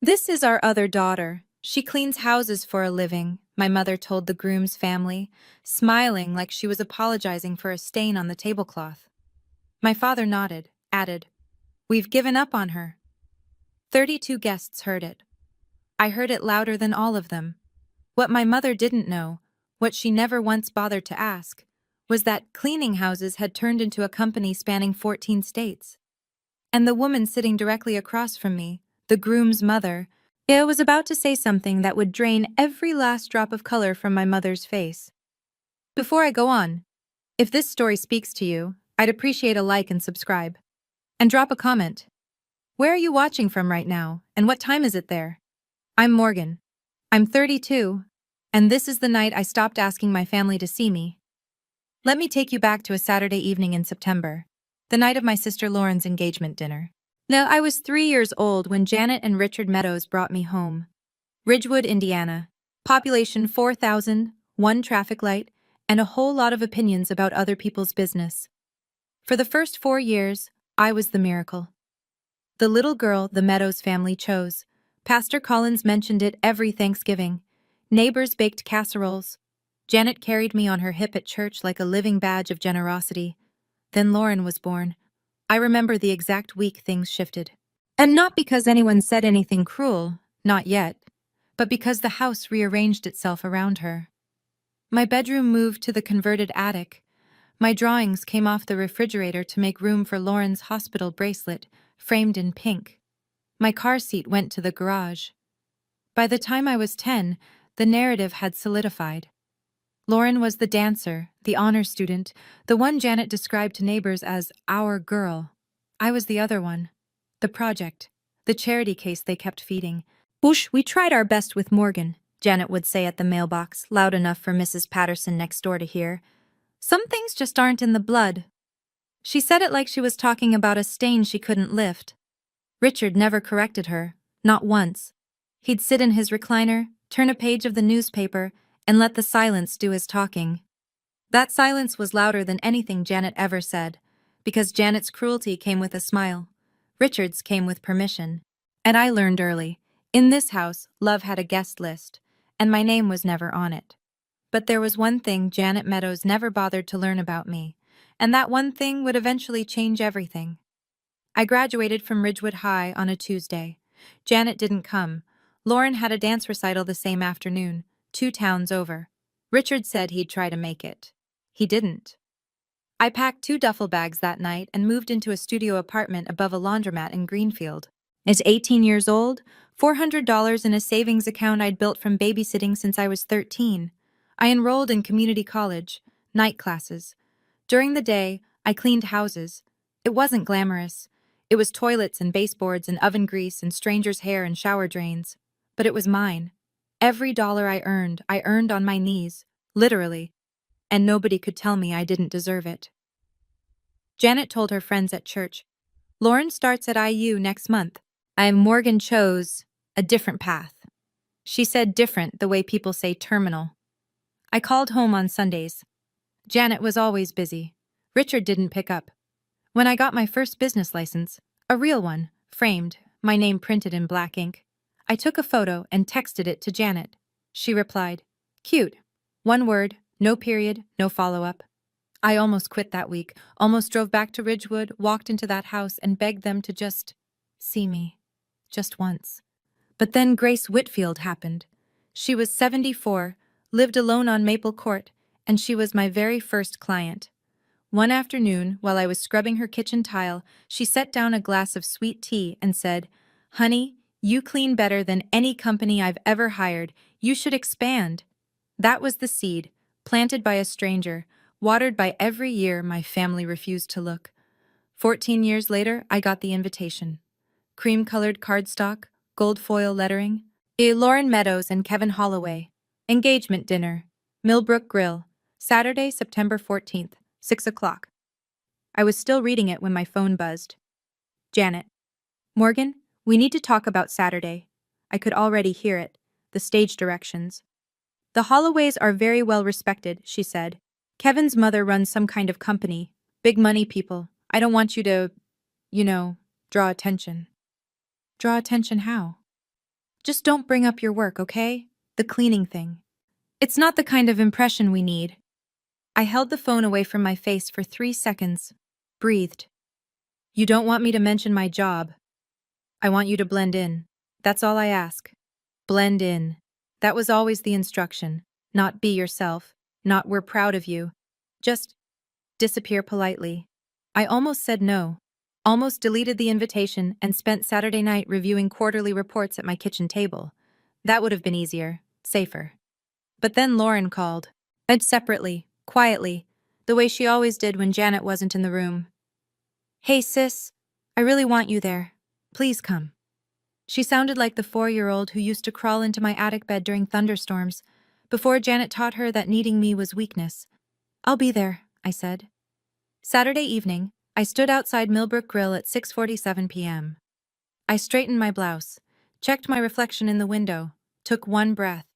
This is our other daughter. She cleans houses for a living, my mother told the groom's family, smiling like she was apologizing for a stain on the tablecloth. My father nodded, added, "We've given up on her." 32 guests heard it. I heard it louder than all of them. What my mother didn't know, what she never once bothered to ask, was that cleaning houses had turned into a company spanning 14 states. And the woman sitting directly across from me, the groom's mother, I was about to say something that would drain every last drop of color from my mother's face. Before I go on, if this story speaks to you, I'd appreciate a like and subscribe. And drop a comment. Where are you watching from right now, and what time is it there? I'm Morgan. I'm 32, and this is the night I stopped asking my family to see me. Let me take you back to a Saturday evening in September, the night of my sister Lauren's engagement dinner. Now, I was 3 years old when Janet and Richard Meadows brought me home. Ridgewood, Indiana. Population 4,000, one traffic light, and a whole lot of opinions about other people's business. For the first 4 years, I was the miracle. The little girl the Meadows family chose. Pastor Collins mentioned it every Thanksgiving. Neighbors baked casseroles. Janet carried me on her hip at church like a living badge of generosity. Then Lauren was born. I remember the exact week things shifted. And not because anyone said anything cruel, not yet, but because the house rearranged itself around her. My bedroom moved to the converted attic. My drawings came off the refrigerator to make room for Lauren's hospital bracelet, framed in pink. My car seat went to the garage. By the time I was 10, the narrative had solidified. Lauren was the dancer, the honor student, the one Janet described to neighbors as our girl. I was the other one. The project. The charity case they kept feeding. "Whoosh, we tried our best with Morgan," Janet would say at the mailbox, loud enough for Mrs. Patterson next door to hear. "Some things just aren't in the blood." She said it like she was talking about a stain she couldn't lift. Richard never corrected her, not once. He'd sit in his recliner, turn a page of the newspaper, and let the silence do his talking. That silence was louder than anything Janet ever said, because Janet's cruelty came with a smile. Richard's came with permission. And I learned early, in this house, love had a guest list, and my name was never on it. But there was one thing Janet Meadows never bothered to learn about me, and that one thing would eventually change everything. I graduated from Ridgewood High on a Tuesday. Janet didn't come. Lauren had a dance recital the same afternoon, 2 towns over. Richard said he'd try to make it. He didn't. I packed 2 duffel bags that night and moved into a studio apartment above a laundromat in Greenfield. At 18 years old, $400 in a savings account I'd built from babysitting since I was 13. I enrolled in community college, night classes. During the day, I cleaned houses. It wasn't glamorous. It was toilets and baseboards and oven grease and strangers' hair and shower drains. But it was mine. Every dollar I earned on my knees, literally. And nobody could tell me I didn't deserve it. Janet told her friends at church, "Lauren starts at IU next month." Morgan chose a different path. She said different the way people say terminal. I called home on Sundays. Janet was always busy. Richard didn't pick up. When I got my first business license, a real one, framed, my name printed in black ink, I took a photo and texted it to Janet. She replied, "Cute. One word, no period, no follow-up." I almost quit that week, almost drove back to Ridgewood, walked into that house and begged them to just see me. Just once. But then Grace Whitfield happened. She was 74, lived alone on Maple Court, and she was my very first client. One afternoon, while I was scrubbing her kitchen tile, she set down a glass of sweet tea and said, "Honey, you clean better than any company I've ever hired. You should expand." That was the seed, planted by a stranger, watered by every year my family refused to look. 14 years later, I got the invitation. Cream-colored cardstock, gold foil lettering. Lauren Meadows and Kevin Holloway. Engagement dinner. Millbrook Grill. Saturday, September 14th, 6 o'clock. I was still reading it when my phone buzzed. Janet. "Morgan, we need to talk about Saturday." I could already hear it, the stage directions. "The Holloways are very well respected," she said. "Kevin's mother runs some kind of company. Big money people. I don't want you to, draw attention." "Draw attention how?" Just don't bring up your work, okay? The cleaning thing. It's not the kind of impression we need. I held the phone away from my face for 3 seconds. Breathed. You don't want me to mention my job. I want you to blend in. That's all I ask. Blend in. That was always the instruction. Not be yourself. Not we're proud of you. Just disappear politely. I almost said no. Almost deleted the invitation and spent Saturday night reviewing quarterly reports at my kitchen table. That would have been easier, safer. But then Lauren called. And separately, quietly, the way she always did when Janet wasn't in the room. Hey sis, I really want you there. Please come. She sounded like the 4-year-old who used to crawl into my attic bed during thunderstorms, before Janet taught her that needing me was weakness. I'll be there, I said. Saturday evening, I stood outside Millbrook Grill at 6:47 p.m. I straightened my blouse, checked my reflection in the window, took one breath.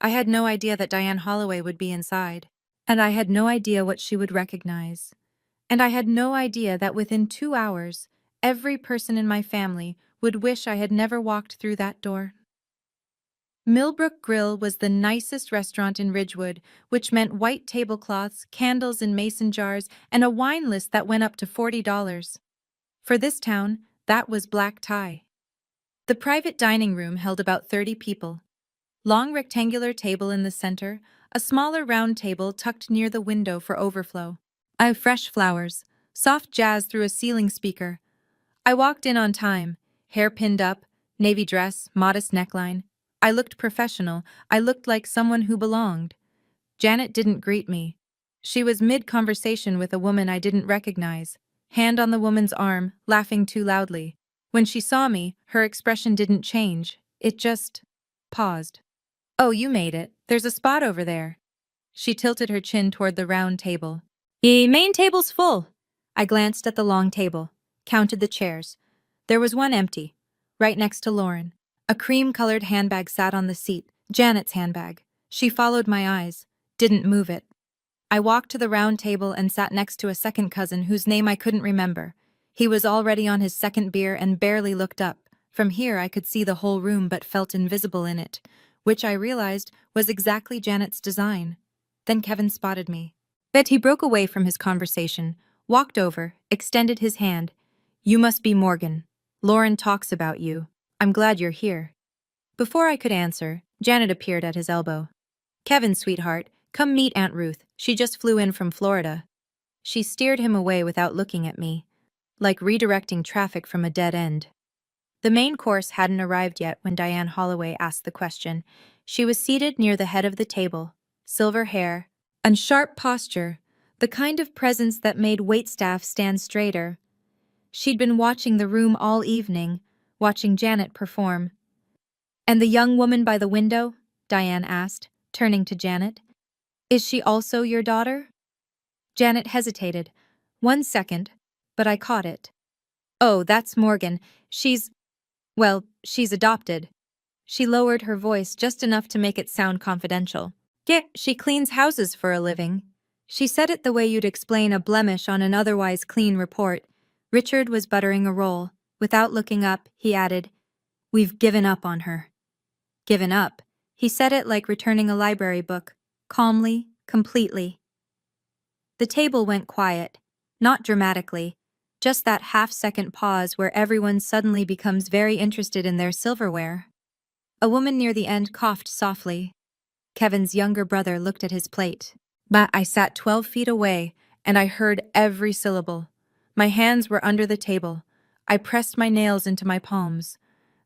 I had no idea that Diane Holloway would be inside, and I had no idea what she would recognize. And I had no idea that within 2 hours, every person in my family would wish I had never walked through that door. Millbrook Grill was the nicest restaurant in Ridgewood, which meant white tablecloths, candles in mason jars, and a wine list that went up to $40. For this town, that was black tie. The private dining room held about 30 people. Long rectangular table in the center, a smaller round table tucked near the window for overflow. I have fresh flowers, soft jazz through a ceiling speaker. I walked in on time, hair pinned up, navy dress, modest neckline. I looked professional. I looked like someone who belonged. Janet didn't greet me. She was mid-conversation with a woman I didn't recognize, hand on the woman's arm, laughing too loudly. When she saw me, her expression didn't change. It just paused. Oh, you made it. There's a spot over there. She tilted her chin toward the round table. The main table's full. I glanced at the long table, counted the chairs. There was one empty, right next to Lauren. A cream-colored handbag sat on the seat, Janet's handbag. She followed my eyes, didn't move it. I walked to the round table and sat next to a second cousin whose name I couldn't remember. He was already on his second beer and barely looked up. From here I could see the whole room but felt invisible in it, which I realized was exactly Janet's design. Then Kevin spotted me. Bet he broke away from his conversation, walked over, extended his hand. You must be Morgan. Lauren talks about you. I'm glad you're here. Before I could answer, Janet appeared at his elbow. Kevin, sweetheart, come meet Aunt Ruth. She just flew in from Florida. She steered him away without looking at me, like redirecting traffic from a dead end. The main course hadn't arrived yet when Diane Holloway asked the question. She was seated near the head of the table, silver hair, and sharp posture, the kind of presence that made waitstaff stand straighter. She'd been watching the room all evening, watching Janet perform. And the young woman by the window? Diane asked, turning to Janet. Is she also your daughter? Janet hesitated. 1 second, but I caught it. Oh, that's Morgan. She's adopted. She lowered her voice just enough to make it sound confidential. Yeah, she cleans houses for a living. She said it the way you'd explain a blemish on an otherwise clean report. Richard was buttering a roll. Without looking up, he added, We've given up on her. Given up? He said it like returning a library book, calmly, completely. The table went quiet, not dramatically, just that half-second pause where everyone suddenly becomes very interested in their silverware. A woman near the end coughed softly. Kevin's younger brother looked at his plate. But I sat 12 feet away, and I heard every syllable. My hands were under the table. I pressed my nails into my palms.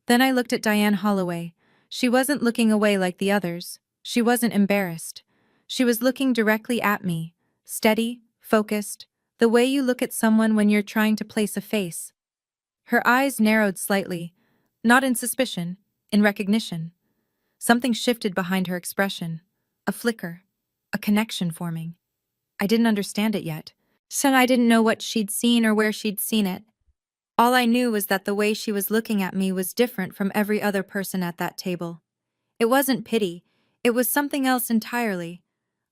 Then I looked at Diane Holloway. She wasn't looking away like the others. She wasn't embarrassed. She was looking directly at me, steady, focused, the way you look at someone when you're trying to place a face. Her eyes narrowed slightly, not in suspicion, in recognition. Something shifted behind her expression, a flicker, a connection forming. I didn't understand it yet. So I didn't know what she'd seen or where she'd seen it. All I knew was that the way she was looking at me was different from every other person at that table. It wasn't pity, it was something else entirely.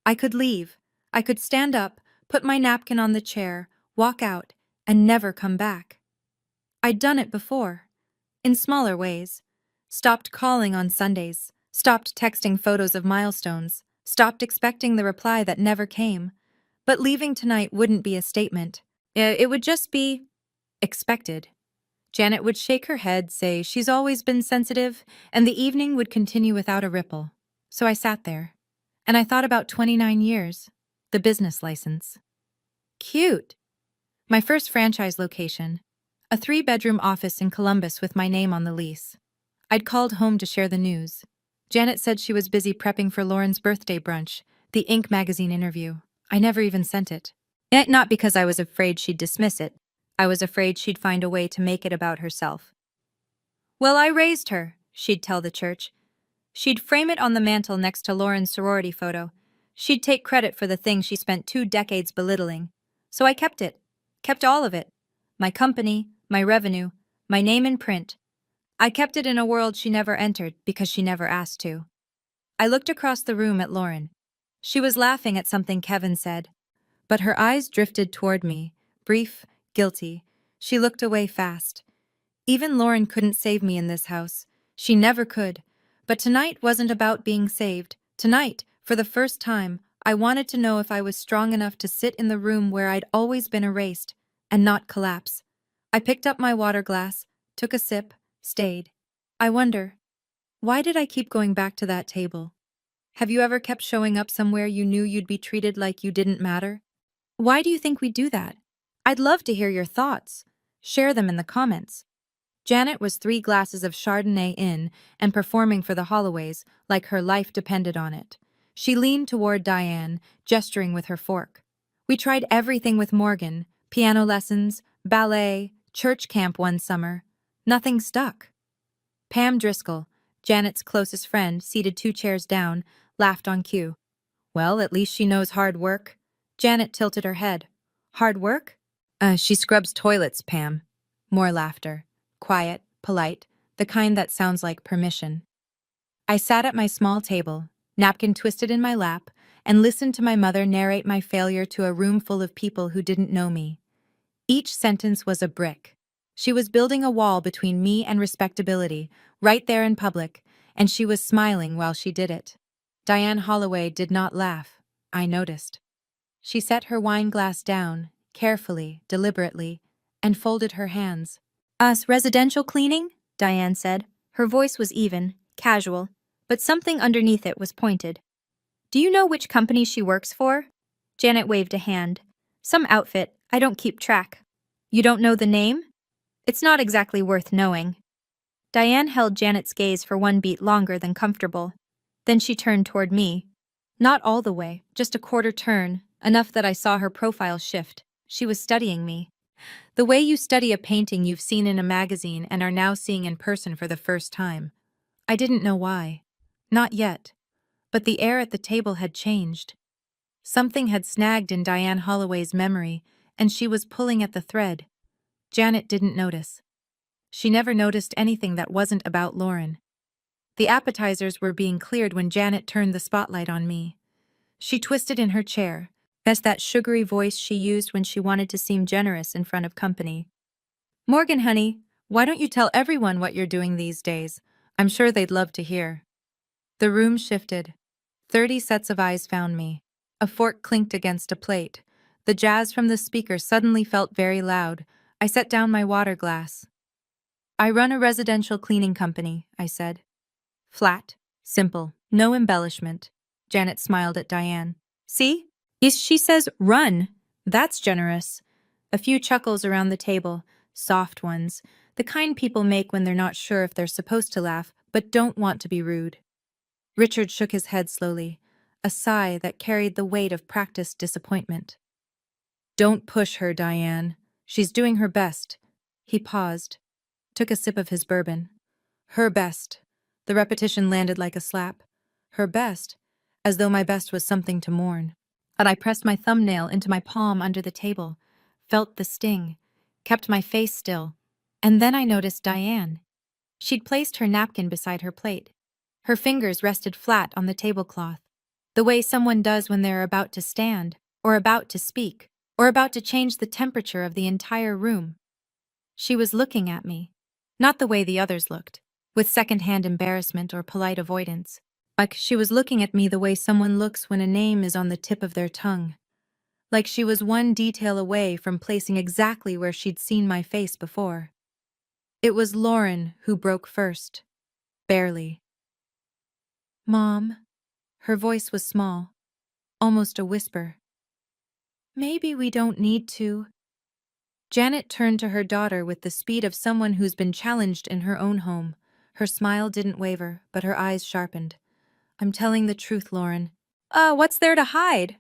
I could leave. I could stand up, put my napkin on the chair, walk out, and never come back. I'd done it before, in smaller ways. Stopped calling on Sundays. Stopped texting photos of milestones. Stopped expecting the reply that never came. But leaving tonight wouldn't be a statement. It would just be expected. Janet would shake her head, say she's always been sensitive, and the evening would continue without a ripple. So I sat there, and I thought about 29 years, the business license. Cute. My first franchise location, a 3-bedroom office in Columbus with my name on the lease. I'd called home to share the news. Janet said she was busy prepping for Lauren's birthday brunch, the Inc. magazine interview. I never even sent it. Not because I was afraid she'd dismiss it. I was afraid she'd find a way to make it about herself. Well, I raised her, she'd tell the church. She'd frame it on the mantel next to Lauren's sorority photo. She'd take credit for the thing she spent 2 decades belittling. So I kept it. Kept all of it. My company, my revenue, my name in print. I kept it in a world she never entered because she never asked to. I looked across the room at Lauren. She was laughing at something Kevin said. But her eyes drifted toward me, brief, guilty. She looked away fast. Even Lauren couldn't save me in this house. She never could. But tonight wasn't about being saved. Tonight, for the first time, I wanted to know if I was strong enough to sit in the room where I'd always been erased, and not collapse. I picked up my water glass, took a sip, stayed. I wonder, why did I keep going back to that table? Have you ever kept showing up somewhere you knew you'd be treated like you didn't matter? Why do you think we do that? I'd love to hear your thoughts. Share them in the comments. Janet was 3 glasses of Chardonnay in and performing for the Holloways like her life depended on it. She leaned toward Diane, gesturing with her fork. We tried everything with Morgan, piano lessons, ballet, church camp one summer. Nothing stuck. Pam Driscoll, Janet's closest friend, seated 2 chairs down, laughed on cue. Well, at least she knows hard work. Janet tilted her head. Hard work? She scrubs toilets, Pam. More laughter. Quiet, polite, the kind that sounds like permission. I sat at my small table, napkin twisted in my lap, and listened to my mother narrate my failure to a room full of people who didn't know me. Each sentence was a brick. She was building a wall between me and respectability, right there in public, and she was smiling while she did it. Diane Holloway did not laugh. I noticed. She set her wine glass down, carefully, deliberately, and folded her hands. Us residential cleaning? Diane said. Her voice was even, casual, but something underneath it was pointed. Do you know which company she works for? Janet waved a hand. Some outfit, I don't keep track. You don't know the name? It's not exactly worth knowing. Diane held Janet's gaze for 1 beat longer than comfortable. Then she turned toward me. Not all the way, just a quarter turn, enough that I saw her profile shift. She was studying me. The way you study a painting you've seen in a magazine and are now seeing in person for the first time. I didn't know why. Not yet. But the air at the table had changed. Something had snagged in Diane Holloway's memory, and she was pulling at the thread. Janet didn't notice. She never noticed anything that wasn't about Lauren. The appetizers were being cleared when Janet turned the spotlight on me. She twisted in her chair. That's that sugary voice she used when she wanted to seem generous in front of company. Morgan, honey, why don't you tell everyone what you're doing these days? I'm sure they'd love to hear. The room shifted. 30 sets of eyes found me. A fork clinked against a plate. The jazz from the speaker suddenly felt very loud. I set down my water glass. I run a residential cleaning company, I said. Flat, simple, no embellishment. Janet smiled at Diane. See? She says run. That's generous. A few chuckles around the table, soft ones, the kind people make when they're not sure if they're supposed to laugh, but don't want to be rude. Richard shook his head slowly, a sigh that carried the weight of practiced disappointment. Don't push her, Diane. She's doing her best. He paused, took a sip of his bourbon. Her best. The repetition landed like a slap. Her best, as though my best was something to mourn. But I pressed my thumbnail into my palm under the table, felt the sting, kept my face still, and then I noticed Diane. She'd placed her napkin beside her plate. Her fingers rested flat on the tablecloth, the way someone does when they're about to stand, or about to speak, or about to change the temperature of the entire room. She was looking at me, not the way the others looked, with secondhand embarrassment or polite avoidance. Like she was looking at me the way someone looks when a name is on the tip of their tongue. Like she was one detail away from placing exactly where she'd seen my face before. It was Lauren who broke first. Barely. Mom. Her voice was small, almost a whisper. Maybe we don't need to. Janet turned to her daughter with the speed of someone who's been challenged in her own home. Her smile didn't waver, but her eyes sharpened. I'm telling the truth, Lauren. What's there to hide?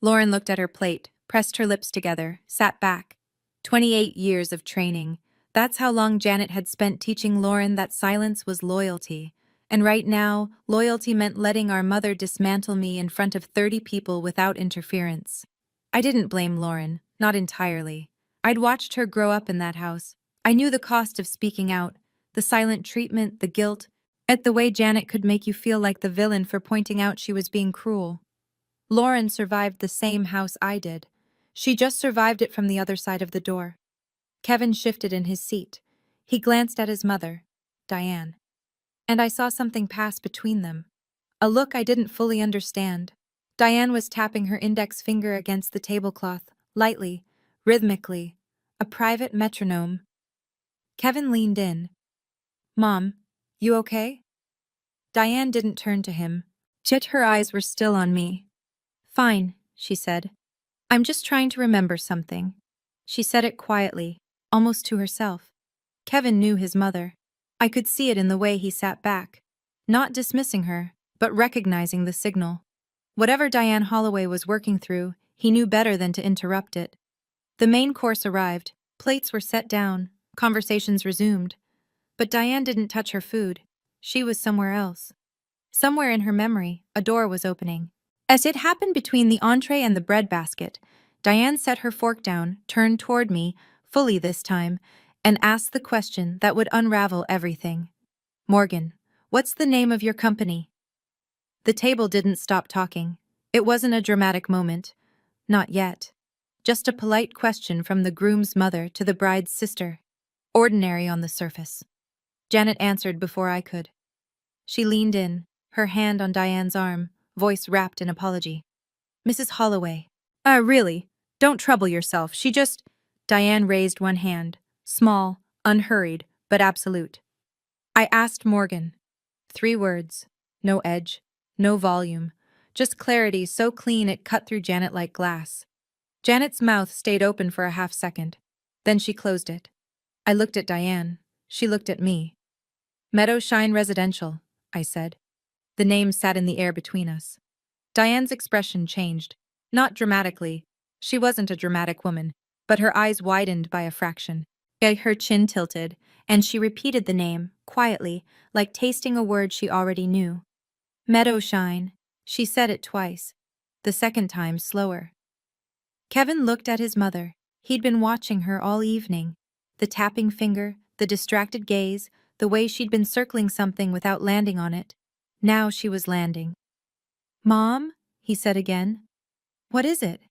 Lauren looked at her plate, pressed her lips together, sat back. 28 years of training. That's how long Janet had spent teaching Lauren that silence was loyalty. And right now, loyalty meant letting our mother dismantle me in front of 30 people without interference. I didn't blame Lauren, not entirely. I'd watched her grow up in that house. I knew the cost of speaking out, the silent treatment, the guilt, at the way Janet could make you feel like the villain for pointing out she was being cruel. Lauren survived the same house I did. She just survived it from the other side of the door. Kevin shifted in his seat. He glanced at his mother, Diane. And I saw something pass between them. A look I didn't fully understand. Diane was tapping her index finger against the tablecloth, lightly, rhythmically, a private metronome. Kevin leaned in. Mom, you okay? Diane didn't turn to him. Yet her eyes were still on me. Fine, she said. I'm just trying to remember something. She said it quietly, almost to herself. Kevin knew his mother. I could see it in the way he sat back, not dismissing her, but recognizing the signal. Whatever Diane Holloway was working through, he knew better than to interrupt it. The main course arrived, plates were set down, conversations resumed. But Diane didn't touch her food. She was somewhere else. Somewhere in her memory, a door was opening. As it happened between the entree and the bread basket, Diane set her fork down, turned toward me, fully this time, and asked the question that would unravel everything. Morgan, what's the name of your company? The table didn't stop talking. It wasn't a dramatic moment. Not yet. Just a polite question from the groom's mother to the bride's sister. Ordinary on the surface. Janet answered before I could. She leaned in, her hand on Diane's arm, voice wrapped in apology. Mrs. Holloway. Really? Don't trouble yourself. She just... Diane raised one hand. Small, unhurried, but absolute. I asked Morgan. 3 words. No edge. No volume. Just clarity so clean it cut through Janet like glass. Janet's mouth stayed open for a half second. Then she closed it. I looked at Diane. She looked at me. Meadowshine Residential, I said. The name sat in the air between us. Diane's expression changed. Not dramatically. She wasn't a dramatic woman, but her eyes widened by a fraction. Her chin tilted, and she repeated the name, quietly, like tasting a word she already knew. Meadowshine. She said it twice. The second time slower. Kevin looked at his mother. He'd been watching her all evening. The tapping finger, the distracted gaze, the way she'd been circling something without landing on it. Now she was landing. Mom, he said again. What is it?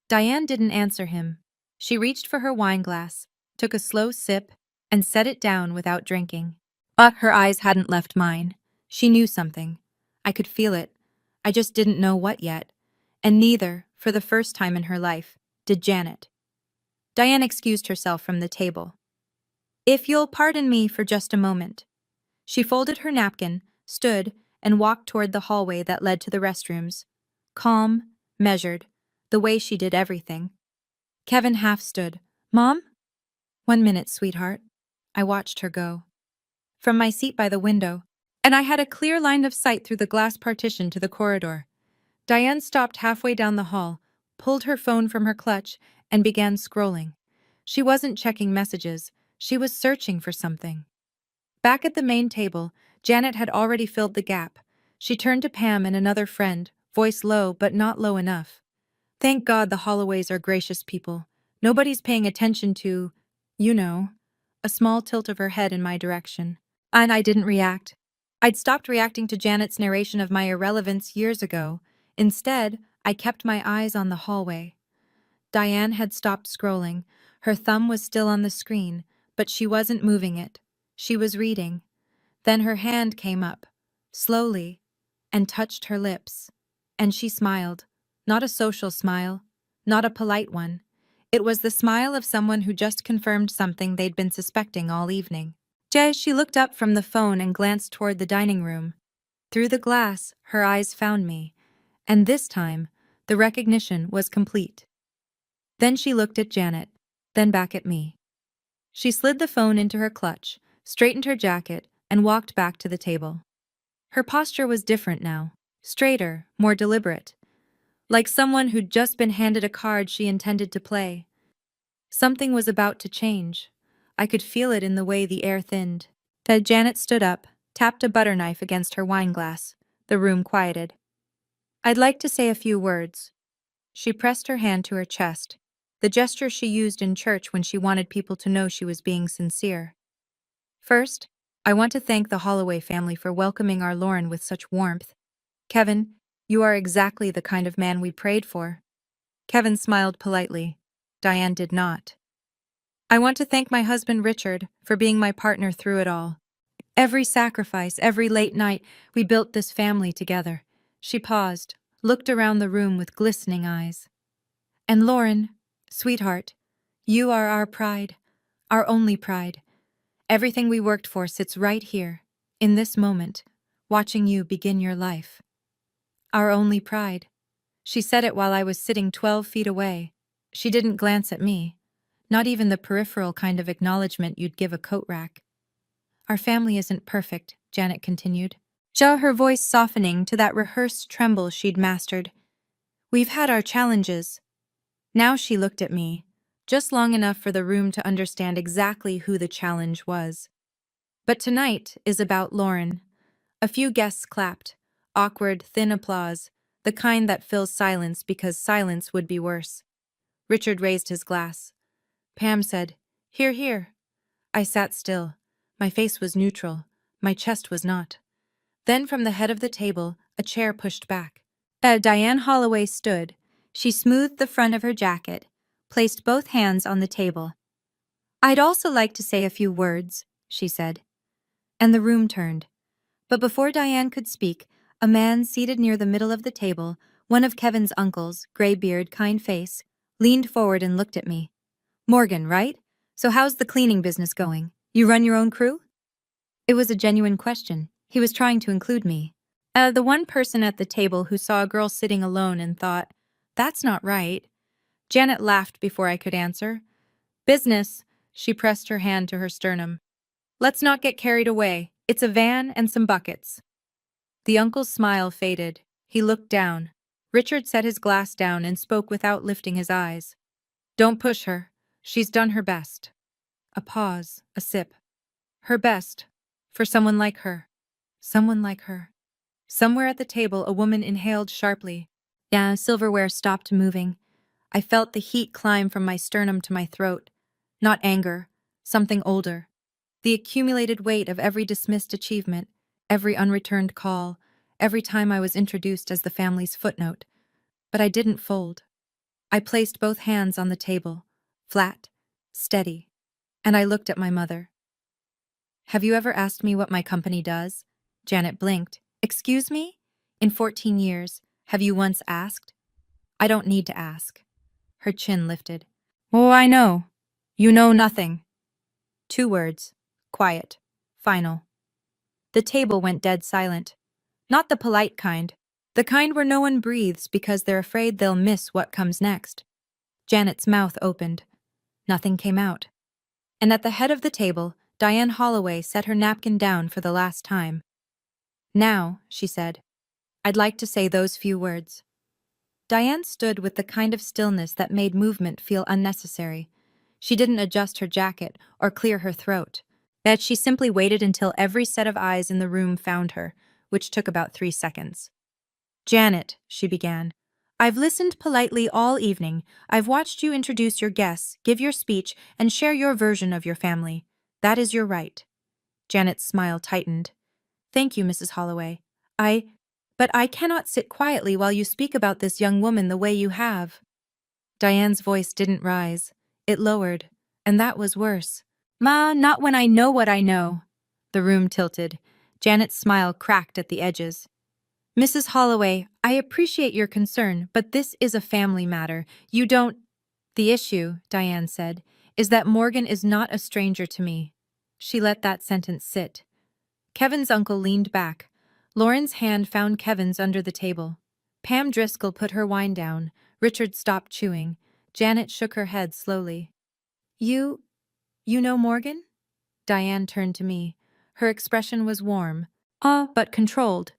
Diane didn't answer him. She reached for her wine glass, took a slow sip, and set it down without drinking. But her eyes hadn't left mine. She knew something. I could feel it. I just didn't know what yet. And neither, for the first time in her life, did Janet. Diane excused herself from the table. If you'll pardon me for just a moment. She folded her napkin, stood, and walked toward the hallway that led to the restrooms. Calm, measured, the way she did everything. Kevin half stood. Mom? 1 minute, sweetheart. I watched her go. From my seat by the window, and I had a clear line of sight through the glass partition to the corridor. Diane stopped halfway down the hall, pulled her phone from her clutch, and began scrolling. She wasn't checking messages. She was searching for something. Back at the main table, Janet had already filled the gap. She turned to Pam and another friend, voice low but not low enough. Thank God the Holloways are gracious people. Nobody's paying attention to, you know, a small tilt of her head in my direction. And I didn't react. I'd stopped reacting to Janet's narration of my irrelevance years ago. Instead, I kept my eyes on the hallway. Diane had stopped scrolling. Her thumb was still on the screen, but she wasn't moving it. She was reading. Then her hand came up, slowly, and touched her lips. And she smiled. Not a social smile, not a polite one. It was the smile of someone who just confirmed something they'd been suspecting all evening. She looked up from the phone and glanced toward the dining room. Through the glass, her eyes found me, and this time, the recognition was complete. Then she looked at Janet, then back at me. She slid the phone into her clutch, straightened her jacket, and walked back to the table. Her posture was different now, straighter, more deliberate, like someone who'd just been handed a card she intended to play. Something was about to change. I could feel it in the way the air thinned. Janet stood up, tapped a butter knife against her wine glass. The room quieted. "I'd like to say a few words." She pressed her hand to her chest, the gesture she used in church when she wanted people to know she was being sincere. "First, I want to thank the Holloway family for welcoming our Lauren with such warmth. Kevin, you are exactly the kind of man we prayed for." Kevin smiled politely. Diane did not. "I want to thank my husband Richard for being my partner through it all. Every sacrifice, every late night, we built this family together." She paused, looked around the room with glistening eyes. "And Lauren, sweetheart, you are our pride, our only pride. Everything we worked for sits right here, in this moment, watching you begin your life. Our only pride." She said it while I was sitting 12 feet away. She didn't glance at me, not even the peripheral kind of acknowledgement you'd give a coat rack. "Our family isn't perfect," Janet continued, her voice softening to that rehearsed tremble she'd mastered. "We've had our challenges." Now she looked at me, just long enough for the room to understand exactly who the challenge was. "But tonight is about Lauren." A few guests clapped, awkward, thin applause, the kind that fills silence because silence would be worse. Richard raised his glass. Pam said, "Hear, hear." I sat still. My face was neutral. My chest was not. Then from the head of the table, a chair pushed back. Diane Holloway stood. She smoothed the front of her jacket, placed both hands on the table. "I'd also like to say a few words," she said. And the room turned. But before Diane could speak, a man seated near the middle of the table, one of Kevin's uncles, gray beard, kind face, leaned forward and looked at me. "Morgan, right? So how's the cleaning business going? You run your own crew?" It was a genuine question. He was trying to include me. The one person at the table who saw a girl sitting alone and thought, "That's not right." Janet laughed before I could answer. "Business." She pressed her hand to her sternum. "Let's not get carried away. It's a van and some buckets." The uncle's smile faded. He looked down. Richard set his glass down and spoke without lifting his eyes. "Don't push her. She's done her best." A pause, a sip. Her best. For someone like her. Someone like her. Somewhere at the table, a woman inhaled sharply. Silverware stopped moving. I felt the heat climb from my sternum to my throat. Not anger. Something older. The accumulated weight of every dismissed achievement, every unreturned call, every time I was introduced as the family's footnote. But I didn't fold. I placed both hands on the table, flat, steady, and I looked at my mother. "Have you ever asked me what my company does?" Janet blinked. "Excuse me? In 14 years, have you once asked?" "I don't need to ask." Her chin lifted. "Oh, I know. You know nothing." 2 words. Quiet. Final. The table went dead silent. Not the polite kind. The kind where no one breathes because they're afraid they'll miss what comes next. Janet's mouth opened. Nothing came out. And at the head of the table, Diane Holloway set her napkin down for the last time. "Now," she said, "I'd like to say those few words." Diane stood with the kind of stillness that made movement feel unnecessary. She didn't adjust her jacket or clear her throat. That she simply waited until every set of eyes in the room found her, which took about 3 seconds. "Janet," she began, "I've listened politely all evening. I've watched you introduce your guests, give your speech, and share your version of your family. That is your right." Janet's smile tightened. "Thank you, Mrs. Holloway. But I cannot sit quietly while you speak about this young woman the way you have." Diane's voice didn't rise. It lowered, and that was worse. "Ma, not when I know what I know." The room tilted. Janet's smile cracked at the edges. Mrs. Holloway, I appreciate your concern, but this is a family matter. You don't— The issue, Diane said, is that Morgan is not a stranger to me. She let that sentence sit. Kevin's uncle leaned back. Lauren's hand found Kevin's under the table. Pam Driscoll put her wine down. Richard stopped chewing. Janet shook her head slowly. You know Morgan? Diane turned to me. Her expression was warm, but controlled.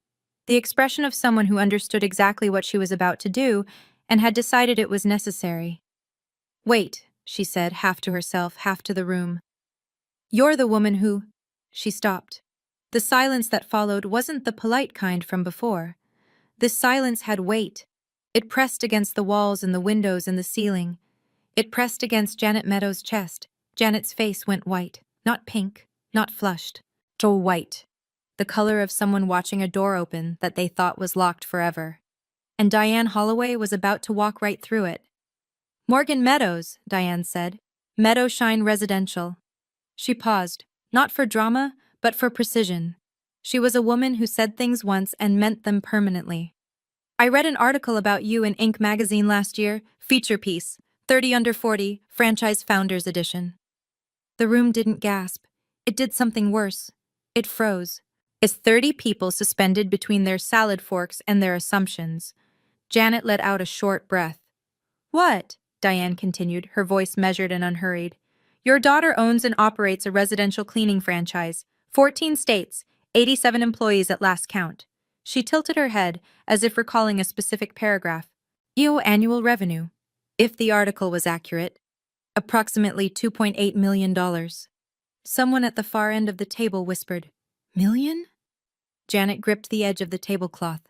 The expression of someone who understood exactly what she was about to do and had decided it was necessary. Wait, she said, half to herself, half to the room. You're the woman who— She stopped. The silence that followed wasn't the polite kind from before. This silence had weight. It pressed against the walls and the windows and the ceiling. It pressed against Janet Meadows' chest. Janet's face went white, not pink, not flushed, dull white, the color of someone watching a door open that they thought was locked forever. And Diane Holloway was about to walk right through it. Morgan Meadows, Diane said. Meadowshine Residential. She paused, not for drama, but for precision. She was a woman who said things once and meant them permanently. I read an article about you in Inc. magazine last year, feature piece, 30 under 40, Franchise Founders Edition. The room didn't gasp. It did something worse. It froze. As 30 people suspended between their salad forks and their assumptions. Janet let out a short breath. What? Diane continued, her voice measured and unhurried. Your daughter owns and operates a residential cleaning franchise. 14 states, 87 employees at last count. She tilted her head, as if recalling a specific paragraph. Annual revenue. If the article was accurate, approximately $2.8 million. Someone at the far end of the table whispered, Million? Janet gripped the edge of the tablecloth.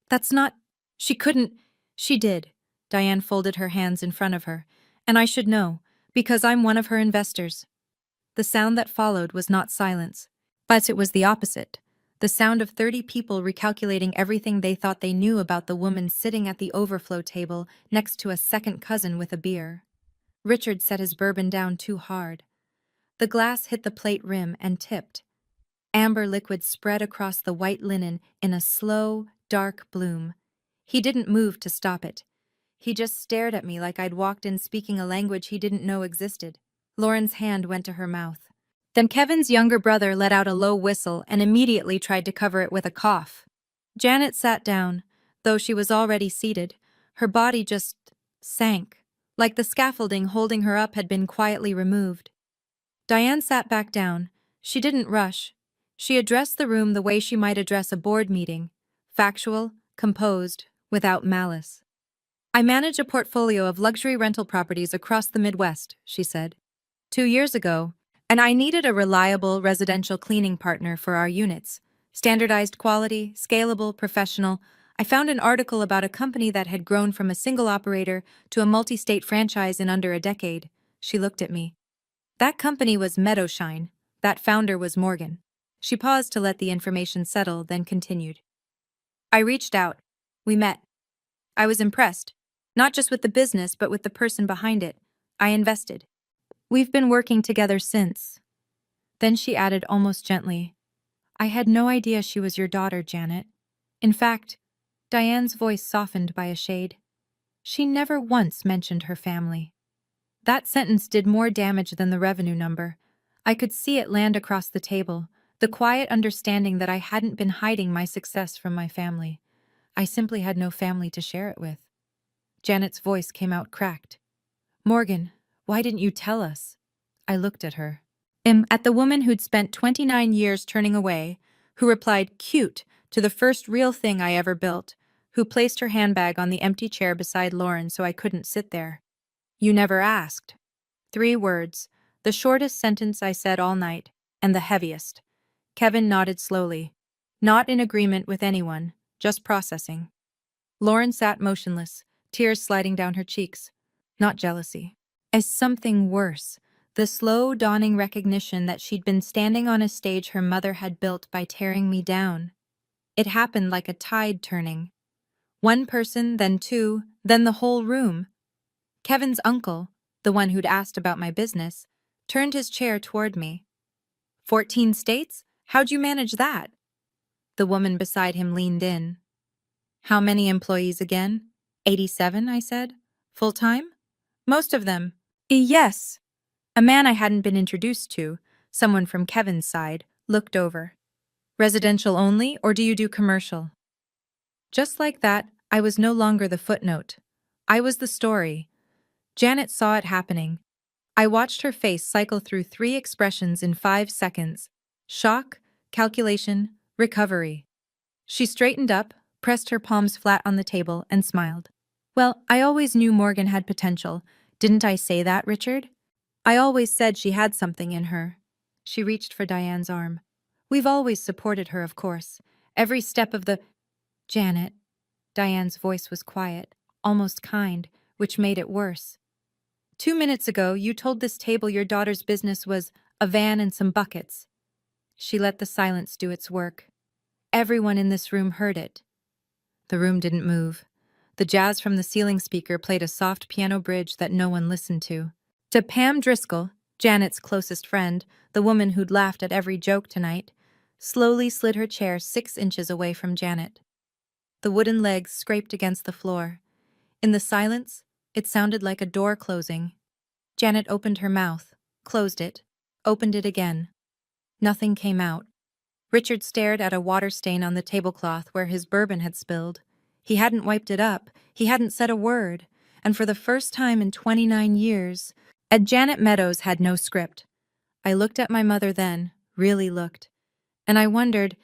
That's not— She couldn't— She did. Diane folded her hands in front of her. And I should know, because I'm one of her investors. The sound that followed was not silence, but it was the opposite. The sound of 30 people recalculating everything they thought they knew about the woman sitting at the overflow table next to a second cousin with a beer. Richard set his bourbon down too hard. The glass hit the plate rim and tipped. Amber liquid spread across the white linen in a slow, dark bloom. He didn't move to stop it. He just stared at me like I'd walked in speaking a language he didn't know existed. Lauren's hand went to her mouth. Then Kevin's younger brother let out a low whistle and immediately tried to cover it with a cough. Janet sat down, though she was already seated. Her body just sank, like the scaffolding holding her up had been quietly removed. Diane sat back down. She didn't rush. She addressed the room the way she might address a board meeting, factual, composed, without malice. I manage a portfolio of luxury rental properties across the Midwest, she said. 2 years ago, and I needed a reliable residential cleaning partner for our units. Standardized quality, scalable, professional. I found an article about a company that had grown from a single operator to a multi-state franchise in under a decade. She looked at me. That company was Meadowshine. That founder was Morgan. She paused to let the information settle, then continued. I reached out. We met. I was impressed. Not just with the business, but with the person behind it. I invested. We've been working together since. Then she added almost gently, I had no idea she was your daughter, Janet. In fact, Diane's voice softened by a shade. She never once mentioned her family. That sentence did more damage than the revenue number. I could see it land across the table, the quiet understanding that I hadn't been hiding my success from my family. I simply had no family to share it with. Janet's voice came out cracked. Morgan, why didn't you tell us? I looked at her. At the woman who'd spent 29 years turning away, who replied cute to the first real thing I ever built, who placed her handbag on the empty chair beside Lauren so I couldn't sit there. You never asked. 3 words, the shortest sentence I said all night, and the heaviest. Kevin nodded slowly. Not in agreement with anyone, just processing. Lauren sat motionless, tears sliding down her cheeks. Not jealousy. As something worse. The slow dawning recognition that she'd been standing on a stage her mother had built by tearing me down. It happened like a tide turning. 1 person, then 2, then the whole room. Kevin's uncle, the one who'd asked about my business, turned his chair toward me. 14 states? How'd you manage that? The woman beside him leaned in. How many employees again? 87, I said. Full-time? Most of them. Yes. A man I hadn't been introduced to, someone from Kevin's side, looked over. Residential only, or do you do commercial? Just like that, I was no longer the footnote. I was the story. Janet saw it happening. I watched her face cycle through 3 expressions in 5 seconds: shock, calculation, recovery. She straightened up, pressed her palms flat on the table, and smiled. Well, I always knew Morgan had potential. Didn't I say that, Richard? I always said she had something in her. She reached for Diane's arm. We've always supported her, of course. Every step of the— Janet. Diane's voice was quiet, almost kind, which made it worse. 2 minutes ago, you told this table your daughter's business was a van and some buckets. She let the silence do its work. Everyone in this room heard it. The room didn't move. The jazz from the ceiling speaker played a soft piano bridge that no one listened to. To Pam Driscoll, Janet's closest friend, the woman who'd laughed at every joke tonight, slowly slid her chair 6 inches away from Janet. The wooden legs scraped against the floor. In the silence, it sounded like a door closing. Janet opened her mouth, closed it, opened it again. Nothing came out. Richard stared at a water stain on the tablecloth where his bourbon had spilled. He hadn't wiped it up, he hadn't said a word, and for the first time in 29 years, Janet Meadows had no script. I looked at my mother then, really looked, and I wondered,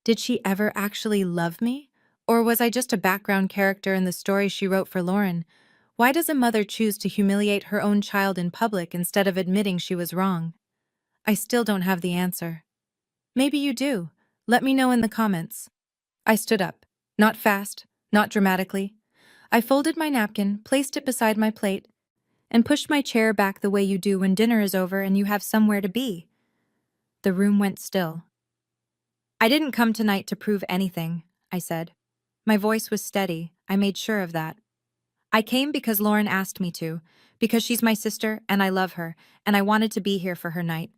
did she ever actually love me? Or was I just a background character in the story she wrote for Lauren? Why does a mother choose to humiliate her own child in public instead of admitting she was wrong? I still don't have the answer. Maybe you do. Let me know in the comments. I stood up. Not fast, not dramatically. I folded my napkin, placed it beside my plate, and pushed my chair back the way you do when dinner is over and you have somewhere to be. The room went still. I didn't come tonight to prove anything, I said. My voice was steady. I made sure of that. I came because Lauren asked me to, because she's my sister and I love her, and I wanted to be here for her night.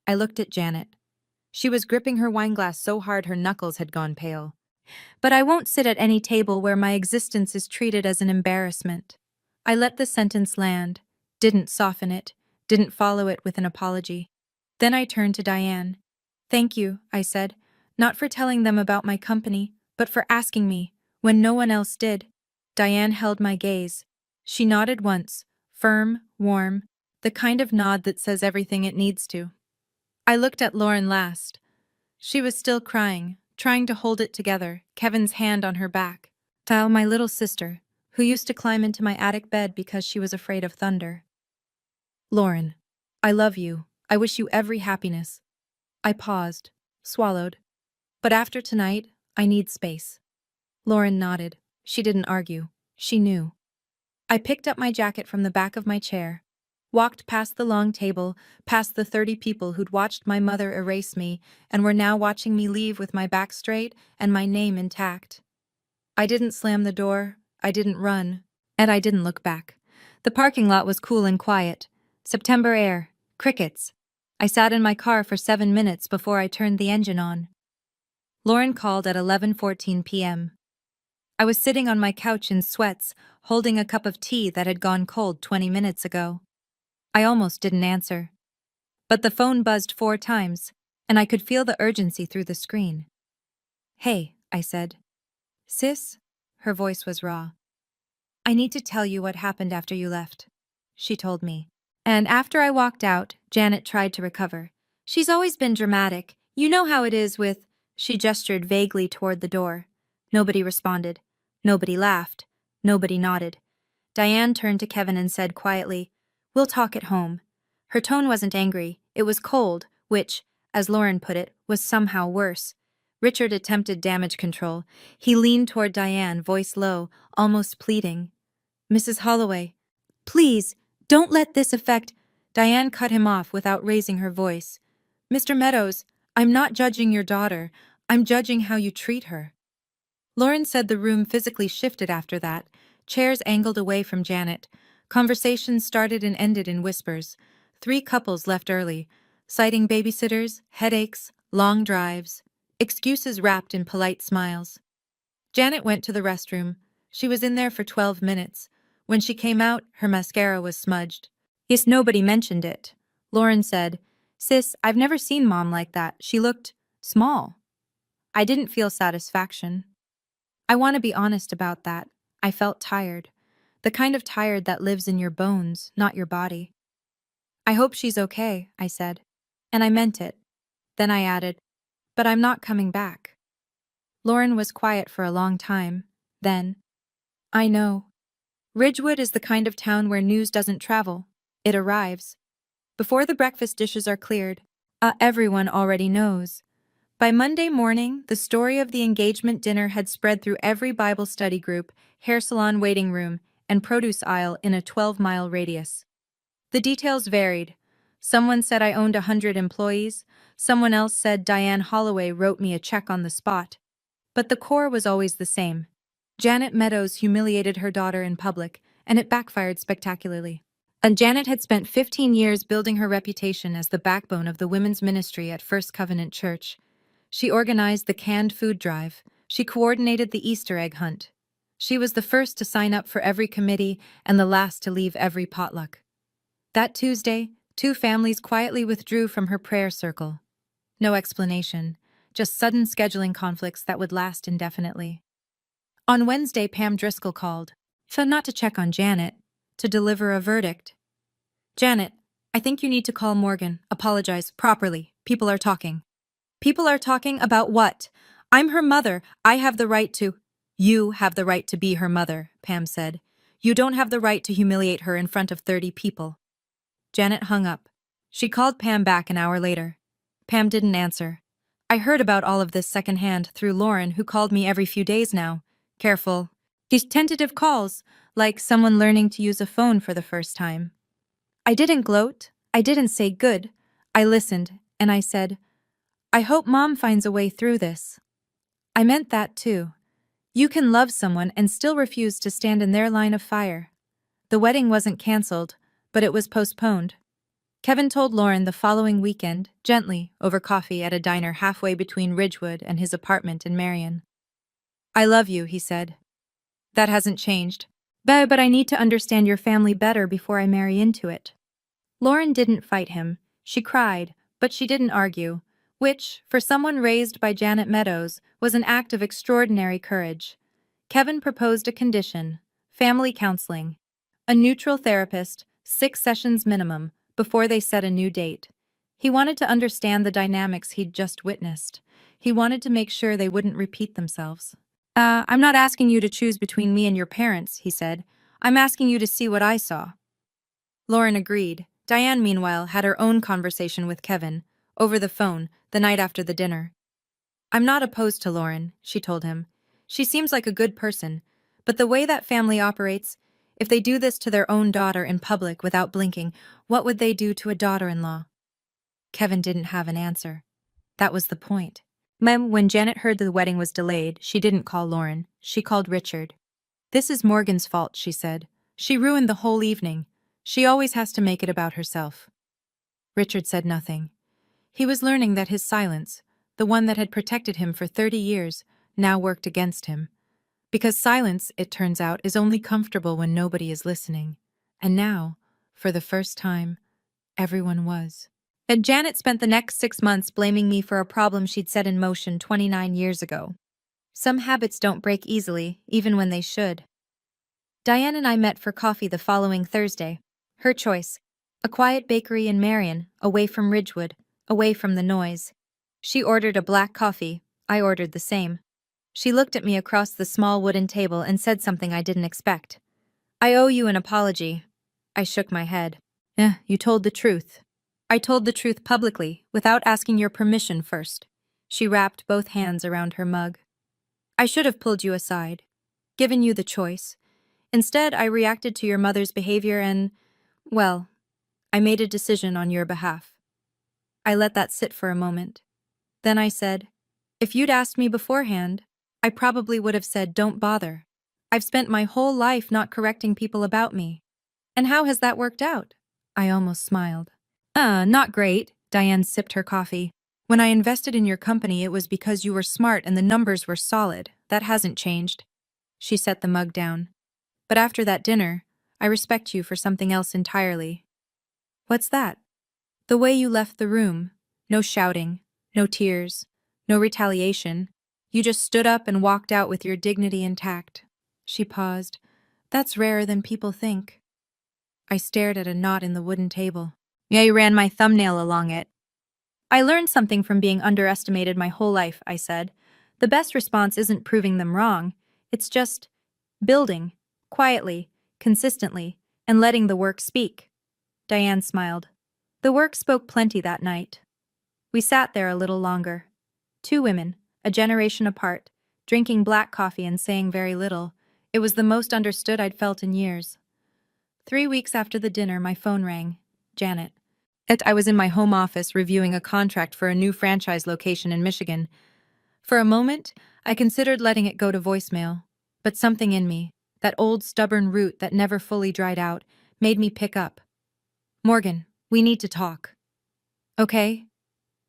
I looked at Janet. She was gripping her wineglass so hard her knuckles had gone pale. But I won't sit at any table where my existence is treated as an embarrassment. I let the sentence land, didn't soften it, didn't follow it with an apology. Then I turned to Diane. Thank you, I said, not for telling them about my company, but for asking me, when no one else did. Diane held my gaze. She nodded once, firm, warm, the kind of nod that says everything it needs to. I looked at Lauren last. She was still crying, trying to hold it together, Kevin's hand on her back. Tile, my little sister, who used to climb into my attic bed because she was afraid of thunder. Lauren, I love you. I wish you every happiness. I paused, swallowed. But after tonight, I need space. Lauren nodded. She didn't argue. She knew. I picked up my jacket from the back of my chair, walked past the long table, past the 30 people who'd watched my mother erase me and were now watching me leave with my back straight and my name intact. I didn't slam the door, I didn't run, and I didn't look back. The parking lot was cool and quiet. September air, crickets. I sat in my car for 7 minutes before I turned the engine on. Lauren called at 11:14 p.m. I was sitting on my couch in sweats, holding a cup of tea that had gone cold 20 minutes ago. I almost didn't answer. But the phone buzzed 4 times, and I could feel the urgency through the screen. Hey, I said. Sis? Her voice was raw. I need to tell you what happened after you left, she told me. And after I walked out, Janet tried to recover. She's always been dramatic. You know how it is with— She gestured vaguely toward the door. Nobody responded. Nobody laughed. Nobody nodded. Diane turned to Kevin and said quietly, We'll talk at home. Her tone wasn't angry. It was cold, which, as Lauren put it, was somehow worse. Richard attempted damage control. He leaned toward Diane, voice low, almost pleading. Mrs. Holloway, please, don't let this affect— Diane cut him off without raising her voice. Mr. Meadows, I'm not judging your daughter. I'm judging how you treat her. Lauren said the room physically shifted after that. Chairs angled away from Janet. Conversations started and ended in whispers. 3 couples left early, citing babysitters, headaches, long drives. excuses wrapped in polite smiles. Janet went to the restroom. She was in there for 12 minutes. When she came out, her mascara was smudged. Yes, nobody mentioned it. Lauren said, "Sis, I've never seen Mom like that. She looked small." I didn't feel satisfaction. I want to be honest about that. I felt tired. The kind of tired that lives in your bones, not your body. "I hope she's okay," I said. And I meant it. Then I added, "But I'm not coming back." Lauren was quiet for a long time. Then, "I know. Ridgewood is the kind of town where news doesn't travel. It arrives. Before the breakfast dishes are cleared, everyone already knows." By Monday morning, the story of the engagement dinner had spread through every Bible study group, hair salon waiting room, and produce aisle in a 12-mile radius. The details varied. Someone said I owned 100 employees, someone else said Diane Holloway wrote me a check on the spot. But the core was always the same. Janet Meadows humiliated her daughter in public, and it backfired spectacularly. And Janet had spent 15 years building her reputation as the backbone of the women's ministry at First Covenant Church. She organized the canned food drive. She coordinated the Easter egg hunt. She was the first to sign up for every committee and the last to leave every potluck. That Tuesday, 2 families quietly withdrew from her prayer circle. No explanation, just sudden scheduling conflicts that would last indefinitely. On Wednesday, Pam Driscoll called, so not to check on Janet, to deliver a verdict. "Janet, I think you need to call Morgan, apologize, properly. People are talking." "People are talking about what? I'm her mother. I have the right to—" "You have the right to be her mother," Pam said. "You don't have the right to humiliate her in front of 30 people." Janet hung up. She called Pam back an hour later. Pam didn't answer. "I heard about all of this secondhand through Lauren, who called me every few days now. Careful. These tentative calls, like someone learning to use a phone for the first time." I didn't gloat. I didn't say good. I listened, and I said, "I hope Mom finds a way through this." I meant that too. You can love someone and still refuse to stand in their line of fire. The wedding wasn't canceled, but it was postponed. Kevin told Lauren the following weekend, gently, over coffee at a diner halfway between Ridgewood and his apartment in Marion. "I love you," he said. "That hasn't changed. But I need to understand your family better before I marry into it." Lauren didn't fight him. She cried, but she didn't argue, which, for someone raised by Janet Meadows, was an act of extraordinary courage. Kevin proposed a condition: family counseling. A neutral therapist, 6 sessions minimum, before they set a new date. He wanted to understand the dynamics he'd just witnessed. He wanted to make sure they wouldn't repeat themselves. I'm not asking you to choose between me and your parents," he said. "I'm asking you to see what I saw." Lauren agreed. Diane, meanwhile, had her own conversation with Kevin, over the phone, the night after the dinner. "I'm not opposed to Lauren," she told him. "She seems like a good person, but the way that family operates, if they do this to their own daughter in public without blinking, what would they do to a daughter-in-law?" Kevin didn't have an answer. That was the point. When Janet heard the wedding was delayed, she didn't call Lauren. She called Richard. "This is Morgan's fault," she said. "She ruined the whole evening. She always has to make it about herself." Richard said nothing. He was learning that his silence, the one that had protected him for 30 years, now worked against him. Because silence, it turns out, is only comfortable when nobody is listening. And now, for the first time, everyone was. And Janet spent the next 6 months blaming me for a problem she'd set in motion 29 years ago. Some habits don't break easily, even when they should. Diane and I met for coffee the following Thursday. Her choice. A quiet bakery in Marion, away from Ridgewood, away from the noise. She ordered a black coffee. I ordered the same. She looked at me across the small wooden table and said something I didn't expect. "I owe you an apology." I shook my head. You told the truth." "I told the truth publicly, without asking your permission first." She wrapped both hands around her mug. "I should have pulled you aside, given you the choice. Instead, I reacted to your mother's behavior and, well, I made a decision on your behalf." I let that sit for a moment. Then I said, "If you'd asked me beforehand, I probably would have said, 'Don't bother.' I've spent my whole life not correcting people about me. And how has that worked out?" I almost smiled. Not great." Diane sipped her coffee. When I invested in your company, it was because you were smart and the numbers were solid. That hasn't changed. She set the mug down. But after that dinner, I respect you for something else entirely. What's that? The way you left the room. No shouting, no tears, no retaliation. You just stood up and walked out with your dignity intact. She paused. That's rarer than people think. I stared at a knot in the wooden table. Yeah, you ran my thumbnail along it. I learned something from being underestimated my whole life, I said. The best response isn't proving them wrong. It's just building, quietly, consistently, and letting the work speak. Diane smiled. The work spoke plenty that night. We sat there a little longer. Two women, a generation apart, drinking black coffee and saying very little. It was the most understood I'd felt in years. 3 weeks after the dinner, my phone rang. Janet. I was in my home office reviewing a contract for a new franchise location in Michigan. For a moment, I considered letting it go to voicemail. But something in me, that old stubborn root that never fully dried out, made me pick up. Morgan, we need to talk. Okay?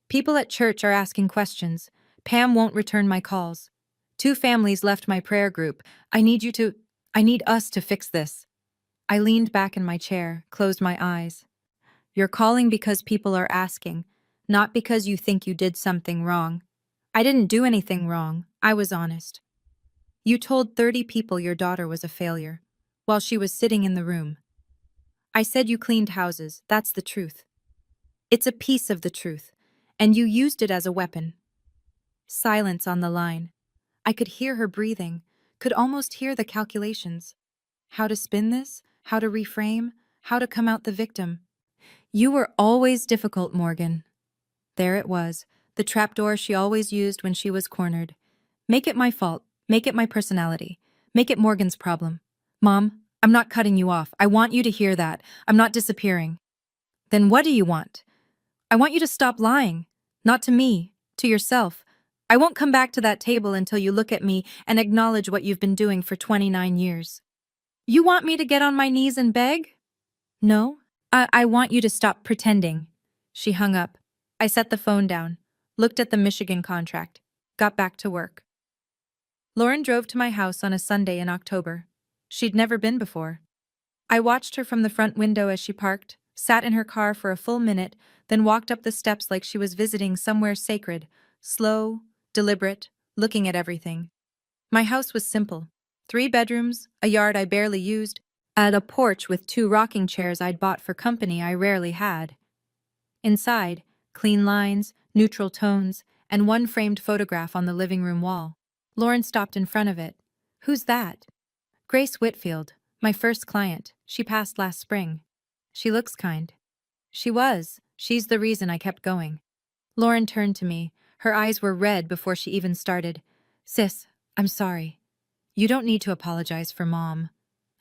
People at church are asking questions. Pam won't return my calls. 2 families left my prayer group. I need us to fix this. I leaned back in my chair, closed my eyes. You're calling because people are asking, not because you think you did something wrong. I didn't do anything wrong. I was honest. You told 30 people your daughter was a failure, while she was sitting in the room. I said you cleaned houses. That's the truth. It's a piece of the truth, and you used it as a weapon. Silence on the line. I could hear her breathing, could almost hear the calculations. How to spin this? How to reframe? How to come out the victim? You were always difficult, Morgan. There it was, the trapdoor she always used when she was cornered. Make it my fault. Make it my personality. Make it Morgan's problem. Mom, I'm not cutting you off. I want you to hear that. I'm not disappearing. Then what do you want? I want you to stop lying. Not to me, to yourself. I won't come back to that table until you look at me and acknowledge what you've been doing for 29 years. You want me to get on my knees and beg? No. I want you to stop pretending. She hung up. I set the phone down, looked at the Michigan contract, got back to work. Lauren drove to my house on a Sunday in October. She'd never been before. I watched her from the front window as she parked, sat in her car for a full minute, then walked up the steps like she was visiting somewhere sacred, slow, deliberate, looking at everything. My house was simple. 3 bedrooms, a yard I barely used, and a porch with 2 rocking chairs I'd bought for company I rarely had. Inside, clean lines, neutral tones, and 1 framed photograph on the living room wall. Lauren stopped in front of it. Who's that? Grace Whitfield, my first client. She passed last spring. She looks kind. She was. She's the reason I kept going. Lauren turned to me. Her eyes were red before she even started. Sis, I'm sorry. You don't need to apologize for Mom.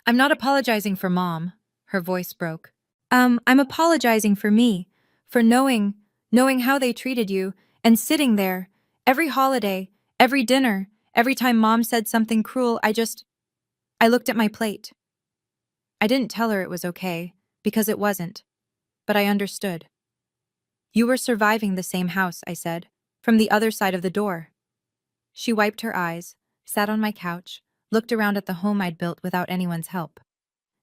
I'm not apologizing for Mom. Her voice broke. I'm apologizing for me, for knowing how they treated you, and sitting there, every holiday, every dinner, every time Mom said something cruel, I looked at my plate. I didn't tell her it was okay, because it wasn't. But I understood. You were surviving the same house, I said, from the other side of the door. She wiped her eyes, sat on my couch, looked around at the home I'd built without anyone's help.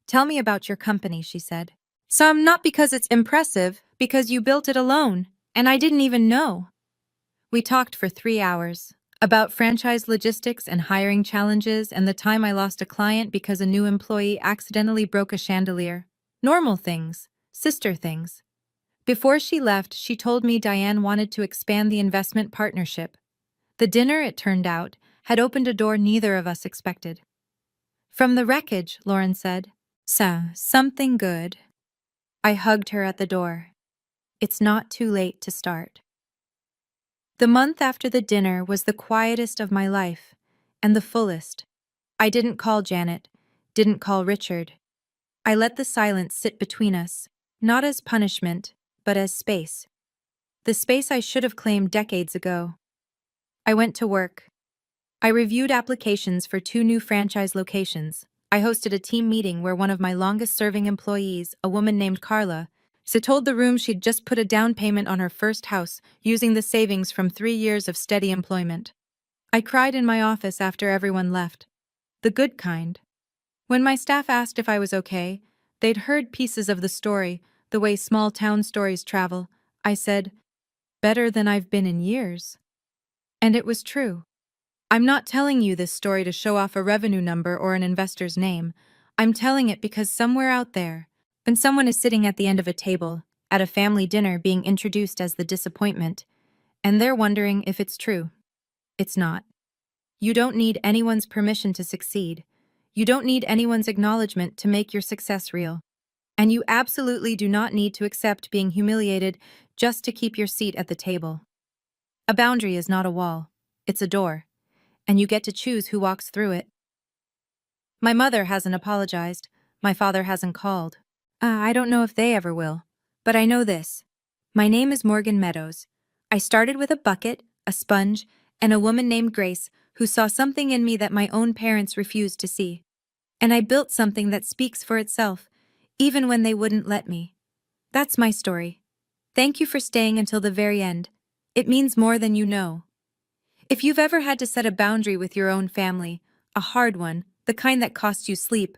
Tell me about your company, she said. Some not because it's impressive, because you built it alone, and I didn't even know. We talked for 3 hours, about franchise logistics and hiring challenges and the time I lost a client because a new employee accidentally broke a chandelier. Normal things, sister things. Before she left, she told me Diane wanted to expand the investment partnership. The dinner, it turned out, had opened a door neither of us expected. From the wreckage, Lauren said. Something good. I hugged her at the door. It's not too late to start. The month after the dinner was the quietest of my life, and the fullest. I didn't call Janet, didn't call Richard. I let the silence sit between us, not as punishment, but as space. The space I should have claimed decades ago. I went to work. I reviewed applications for 2 new franchise locations. I hosted a team meeting where one of my longest-serving employees, a woman named Carla, She told the room she'd just put a down payment on her first house using the savings from 3 years of steady employment. I cried in my office after everyone left. The good kind. When my staff asked if I was okay, they'd heard pieces of the story, the way small town stories travel. I said, better than I've been in years. And it was true. I'm not telling you this story to show off a revenue number or an investor's name. I'm telling it because somewhere out there, when someone is sitting at the end of a table, at a family dinner being introduced as the disappointment, and they're wondering if it's true. It's not. You don't need anyone's permission to succeed. You don't need anyone's acknowledgement to make your success real. And you absolutely do not need to accept being humiliated just to keep your seat at the table. A boundary is not a wall. It's a door. And you get to choose who walks through it. My mother hasn't apologized. My father hasn't called. I don't know if they ever will. But I know this. My name is Morgan Meadows. I started with a bucket, a sponge, and a woman named Grace who saw something in me that my own parents refused to see. And I built something that speaks for itself, even when they wouldn't let me. That's my story. Thank you for staying until the very end. It means more than you know. If you've ever had to set a boundary with your own family, a hard one, the kind that costs you sleep,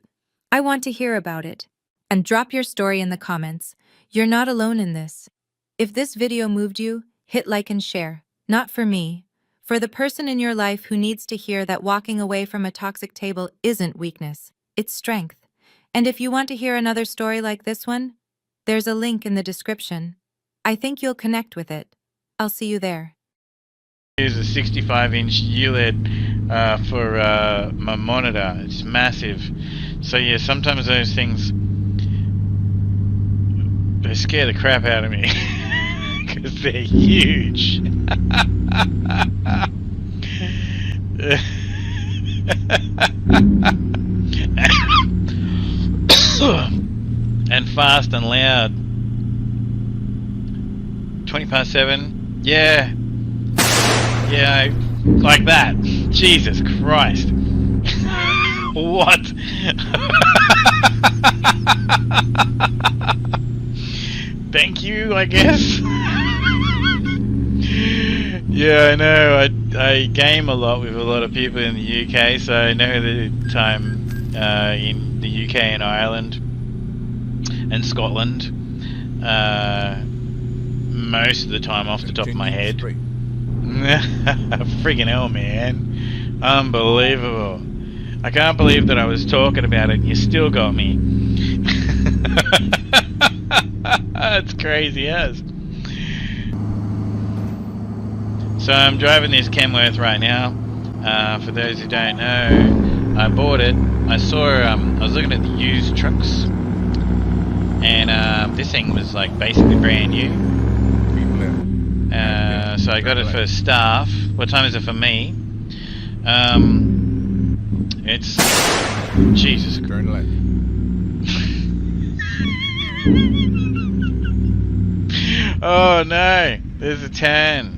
I want to hear about it. And drop your story in the comments. You're not alone in this. If this video moved you, hit like and share. Not for me. For the person in your life who needs to hear that walking away from a toxic table isn't weakness, it's strength. And if you want to hear another story like this one, there's a link in the description. I think you'll connect with it. I'll see you there. Use a 65-inch ULED for my monitor. It's massive. So yeah, sometimes those things, they scare the crap out of me because they're huge. And fast and loud. 7:20. Yeah. Yeah, like that. Jesus Christ. What? Thank you, I guess. Yeah, I know. I game a lot with a lot of people in the UK, so I know the time in the UK and Ireland and Scotland. Most of the time off the top of my head. Friggin' hell, man. Unbelievable. I can't believe that I was talking about it and you still got me. That's crazy as. So I'm driving this Kenworth right now. For those who don't know, I bought it. I saw, I was looking at the used trucks. And this thing was like basically brand new. So I got it for staff. What time is it for me? It's Jesus. Oh no, there's a 10.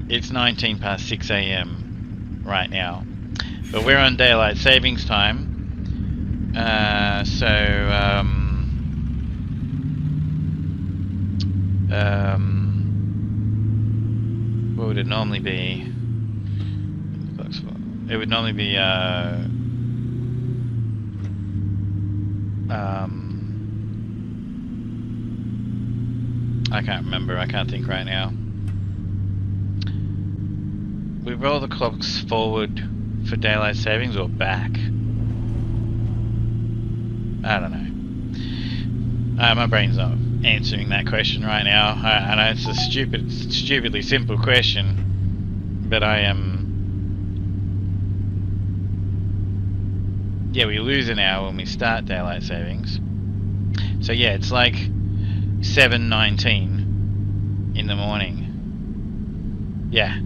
It's 6 a.m. right now, but we're on daylight savings time. What would it normally be? It would normally be I can't remember, I can't think right now. We roll the clocks forward for daylight savings or back? I don't know. My brain's not answering that question right now. I know it's a stupidly simple question, but I am. Yeah, we lose an hour when we start daylight savings. So yeah, it's like 7:19 in the morning. Yeah,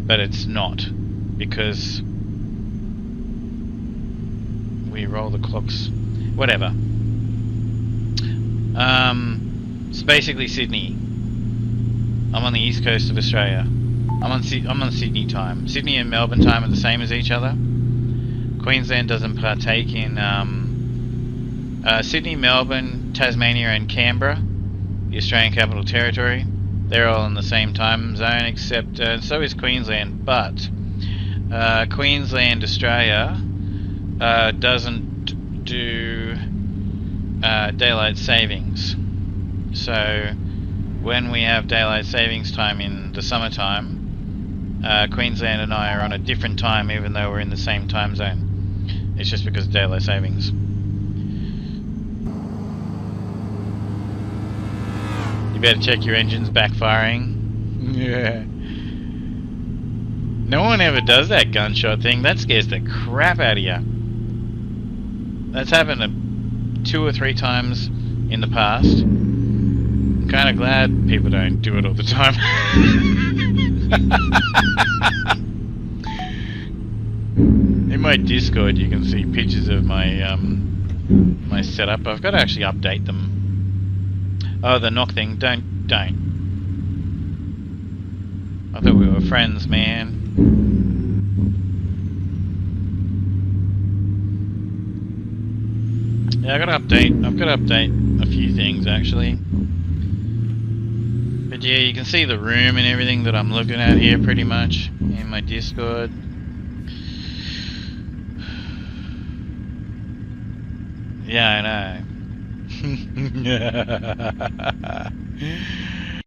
but it's not because we roll the clocks. Whatever. It's basically Sydney. I'm on the east coast of Australia. I'm on Sydney time. Sydney and Melbourne time are the same as each other. Queensland doesn't partake in Sydney, Melbourne, Tasmania and Canberra, the Australian Capital Territory. They're all in the same time zone, except so is Queensland, but Queensland, Australia doesn't do daylight savings. So when we have daylight savings time in the summertime, Queensland and I are on a different time even though we're in the same time zone. It's just because of daylight savings. You better check your engines backfiring. Yeah. No one ever does that gunshot thing. That scares the crap out of you. That's happened 2 or 3 times in the past. I'm kind of glad people don't do it all the time. In my Discord, you can see pictures of my my setup. I've got to actually update them. Oh, the knock thing! Don't. I thought we were friends, man. Yeah, I've got to update a few things actually. But yeah, you can see the room and everything that I'm looking at here pretty much in my Discord. Yeah, I know.